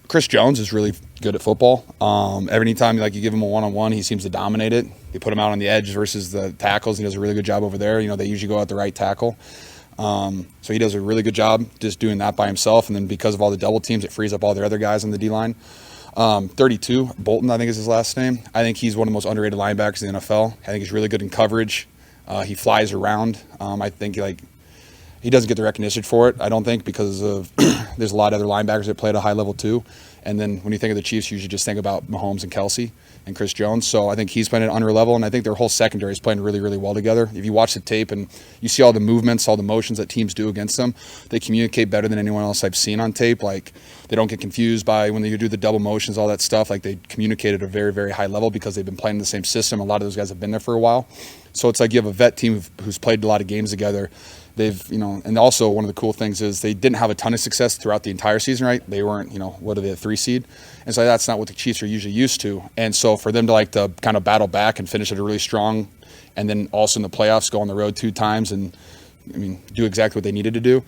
Chris Jones is really good at football. Every time you give him a one-on-one, he seems to dominate it. They put him out on the edge versus the tackles. He does a really good job over there. They usually go out the right tackle. So he does a really good job just doing that by himself. And then because of all the double teams, it frees up all their other guys on the D-line. 32, Bolton, I think is his last name. I think he's one of the most underrated linebackers in the NFL. I think he's really good in coverage. He flies around. I think he doesn't get the recognition for it, I don't think, because of there's a lot of other linebackers that play at a high level too. And then when you think of the Chiefs, you usually just think about Mahomes and Kelsey and Chris Jones. So I think he's playing at under level, and I think their whole secondary is playing really, really well together. If you watch the tape and you see all the movements, all the motions that teams do against them, they communicate better than anyone else I've seen on tape. Like, they don't get confused by when they do the double motions, all that stuff. Like, they communicate at a very, very high level because they've been playing the same system. A lot of those guys have been there for a while. So it's like you have a vet team who's played a lot of games together. They've, and also one of the cool things is they didn't have a ton of success throughout the entire season, right? They weren't, what are they, a 3 seed? And so that's not what the Chiefs are usually used to. And so for them to kind of battle back and finish it really strong, and then also in the playoffs go on the road 2 times and, do exactly what they needed to do.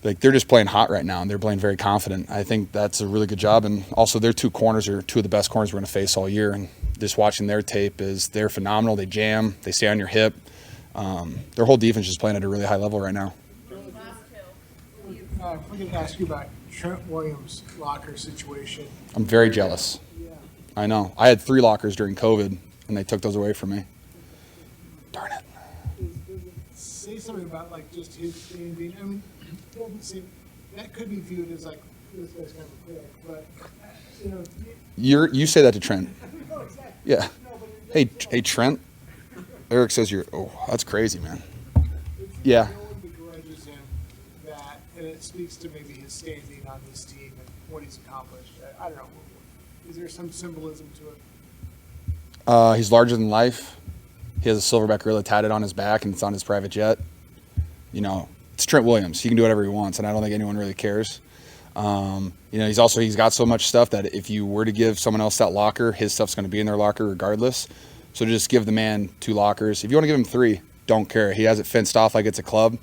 Like, they're just playing hot right now, and they're playing very confident. I think that's a really good job. And also their 2 corners are 2 of the best corners we're going to face all year. And just watching their tape they're phenomenal. They jam. They stay on your hip. Their whole defense is playing at a really high level right now. I'm going to ask you about Trent Williams' locker situation. I'm very jealous. Yeah. I know. I had 3 lockers during COVID, and they took those away from me. Darn it. Does it say something about just his standing? It doesn't seem that could be viewed as this guy's kind of a prick, but You say that to Trent. No, exactly. Yeah. No, but Hey, Trent. Eric says you're. Oh, that's crazy, man. it's Yeah. no one begrudges him that, and it speaks to maybe his standing on this team and what he's accomplished. I don't know. Is there some symbolism to it? He's larger than life. He has a silverback gorilla tatted on his back, and it's on his private jet. It's Trent Williams. He can do whatever he wants, and I don't think anyone really cares. He's got so much stuff that if you were to give someone else that locker, his stuff's going to be in their locker regardless. So just give the man 2 lockers. If you want to give him 3, don't care. He has it fenced off like it's a club.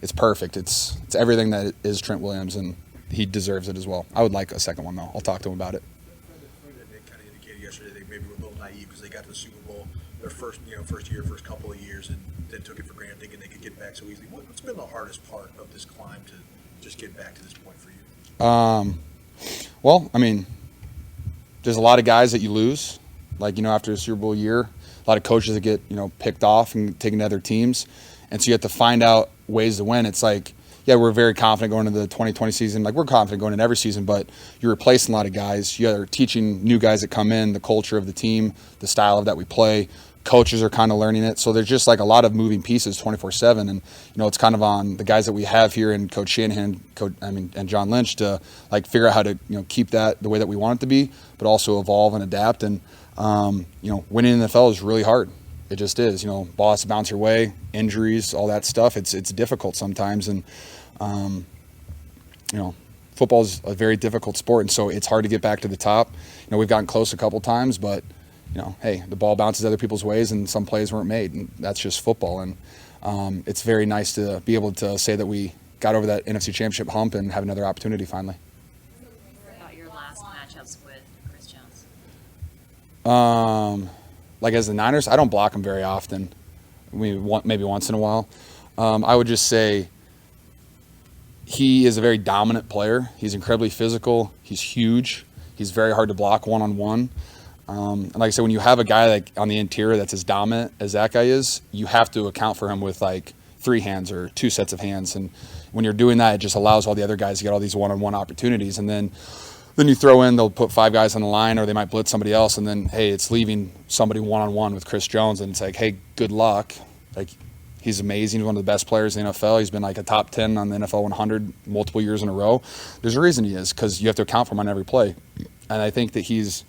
It's perfect. It's everything that is Trent Williams, and he deserves it as well. I would like a second one, though. I'll talk to him about it. They kind of indicated yesterday they maybe were a little naive because they got to the Super Bowl their first first couple of years, and then took it for granted thinking they could get back so easily. What's been the hardest part of this climb to just get back to this point for you? There's a lot of guys that you lose. After a Super Bowl year, a lot of coaches that get, picked off and taken to other teams. And so you have to find out ways to win. It's like, yeah, we're very confident going into the 2020 season. We're confident going in every season, but you're replacing a lot of guys. You're teaching new guys that come in, the culture of the team, the style of that we play. Coaches are kind of learning it. So there's just a lot of moving pieces 24/7. And, it's kind of on the guys that we have here and Coach Shanahan, and John Lynch to figure out how to, keep that the way that we want it to be, but also evolve and adapt. And, winning in the NFL is really hard. It just is. Ball has to bounce your way, injuries, all that stuff. It's difficult sometimes. And, football is a very difficult sport. And so it's hard to get back to the top. We've gotten close a couple times, but hey, the ball bounces other people's ways and some plays weren't made, and that's just football. And it's very nice to be able to say that we got over that NFC Championship hump and have another opportunity finally. What about your last matchups with Chris Jones? As the Niners, I don't block him very often. Maybe once in a while. I would just say he is a very dominant player. He's incredibly physical. He's huge. He's very hard to block one-on-one. And like I said, when you have a guy on the interior that's as dominant as that guy is, you have to account for him with 3 hands or 2 sets of hands. And when you're doing that, it just allows all the other guys to get all these one-on-one opportunities. And then you throw in, they'll put 5 guys on the line, or they might blitz somebody else. And then, hey, it's leaving somebody one-on-one with Chris Jones. And it's hey, good luck. He's amazing. He's one of the best players in the NFL. He's been a top 10 on the NFL 100 multiple years in a row. There's a reason he is, because you have to account for him on every play. And I think that he's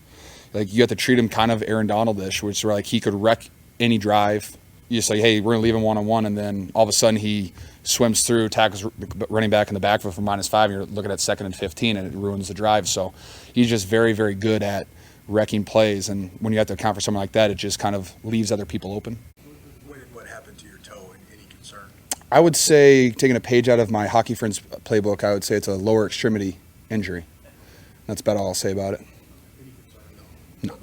you have to treat him kind of Aaron Donald-ish, which is where he could wreck any drive. You just say, hey, we're going to leave him one-on-one, and then all of a sudden he swims through, tackles running back in the backfield for -5, and you're looking at 2nd and 15, and it ruins the drive. So he's just very, very good at wrecking plays, and when you have to account for something like that, it just kind of leaves other people open. What happened to your toe? Any concern? I would say, taking a page out of my Hockey Friends playbook, I would say it's a lower extremity injury. That's about all I'll say about it. Any concern? No.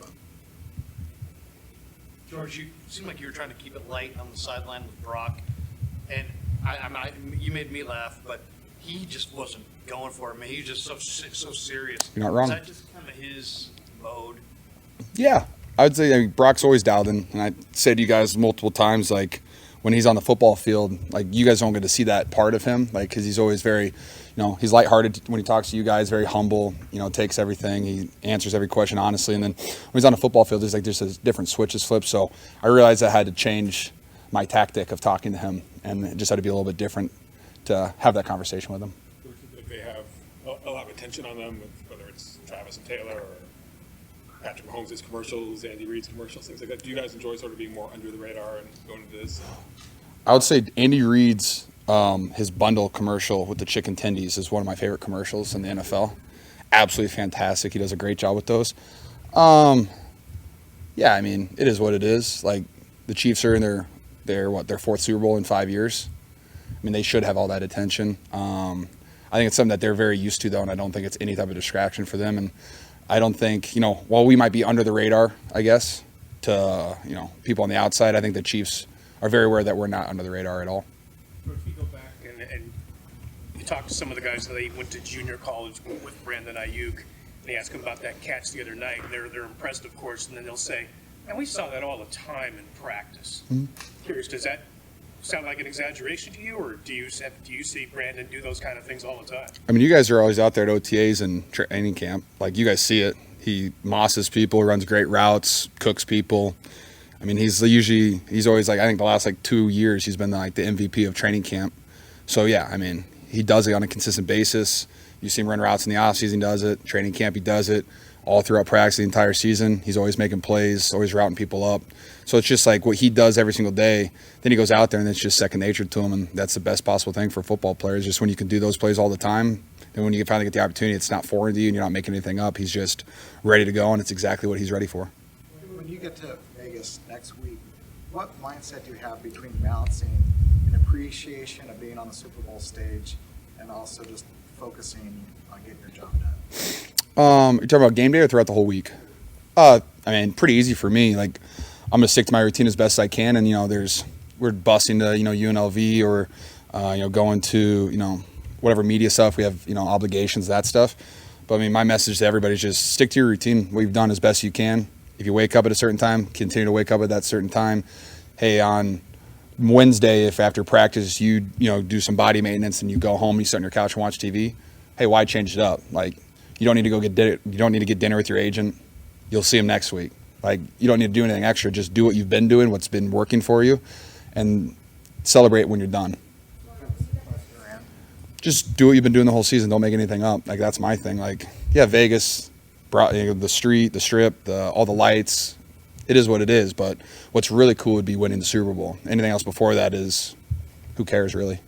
George, you seem like you were trying to keep it light on the sideline with Brock, and you made me laugh, but he just wasn't going for it. Man, he was just so serious. You're not wrong. Is that just kind of his mode? Yeah, I would say Brock's always dialed in, and I said to you guys multiple times, like when he's on the football field, like you guys don't get to see that part of him, like because he's always very, he's lighthearted when he talks to you guys, very humble, takes everything, he answers every question honestly, and then when he's on the football field, there's like just a different switch is flipped. So I realized I had to change my tactic of talking to him, and it just had to be a little bit different to have that conversation with him. Like they have a lot of attention on them, whether it's Travis and Taylor or Patrick Mahomes' commercials, Andy Reid's commercials, things like that. Do you guys enjoy sort of being more under the radar and going into this? I would say Andy Reid's his bundle commercial with the chicken tendies is one of my favorite commercials in the NFL. Absolutely fantastic. He does a great job with those. Yeah, I mean, it is what it is. Like the Chiefs are in their fourth Super Bowl in 5 years. I mean, they should have all that attention. I think it's something that they're very used to, though, and I don't think it's any type of distraction for them. And I don't think, while we might be under the radar, I guess, to, people on the outside, I think the Chiefs are very aware that we're not under the radar at all. If you go back and you talk to some of the guys that went to junior college with Brandon Aiyuk, and they ask them about that catch the other night, and they're impressed, of course, and then they'll say, and we saw that all the time in practice. Mm-hmm. Curious, does that sound like an exaggeration to you, or do you see Brandon do those kind of things all the time? I mean, you guys are always out there at OTAs and training camp. Like, you guys see it. He mosses people, runs great routes, cooks people. I mean, he's always like, I think the last 2 years he's been like the MVP of training camp. So yeah, I mean, he does it on a consistent basis. You see him run routes in the offseason, he does it. Training camp, he does it. All throughout practice the entire season, he's always making plays, always routing people up. So it's just like what he does every single day. Then he goes out there and it's just second nature to him, and that's the best possible thing for football players. Just when you can do those plays all the time, and when you finally get the opportunity, it's not foreign to you and you're not making anything up. He's just ready to go, and it's exactly what he's ready for. When you get to Vegas next week, what mindset do you have between balancing an appreciation of being on the Super Bowl stage and also just focusing on getting your job done? You're talking about game day or throughout the whole week? I mean, pretty easy for me. Like, I'm gonna stick to my routine as best I can, and we're busing to UNLV or going to whatever media stuff we have, obligations, that stuff. But I mean, my message to everybody is just stick to your routine. What you've done as best you can. If you wake up at a certain time, continue to wake up at that certain time. Hey, on Wednesday, if after practice you do some body maintenance and you go home, you sit on your couch and watch TV. Hey, why change it up? Like, you don't need to go get dinner. You don't need to get dinner with your agent. You'll see him next week. Like, you don't need to do anything extra. Just do what you've been doing, what's been working for you, and celebrate when you're done. Just do what you've been doing the whole season. Don't make anything up. Like, that's my thing. Like, yeah, Vegas, the street, the strip, all the lights. It is what it is. But what's really cool would be winning the Super Bowl. Anything else before that is, who cares, really?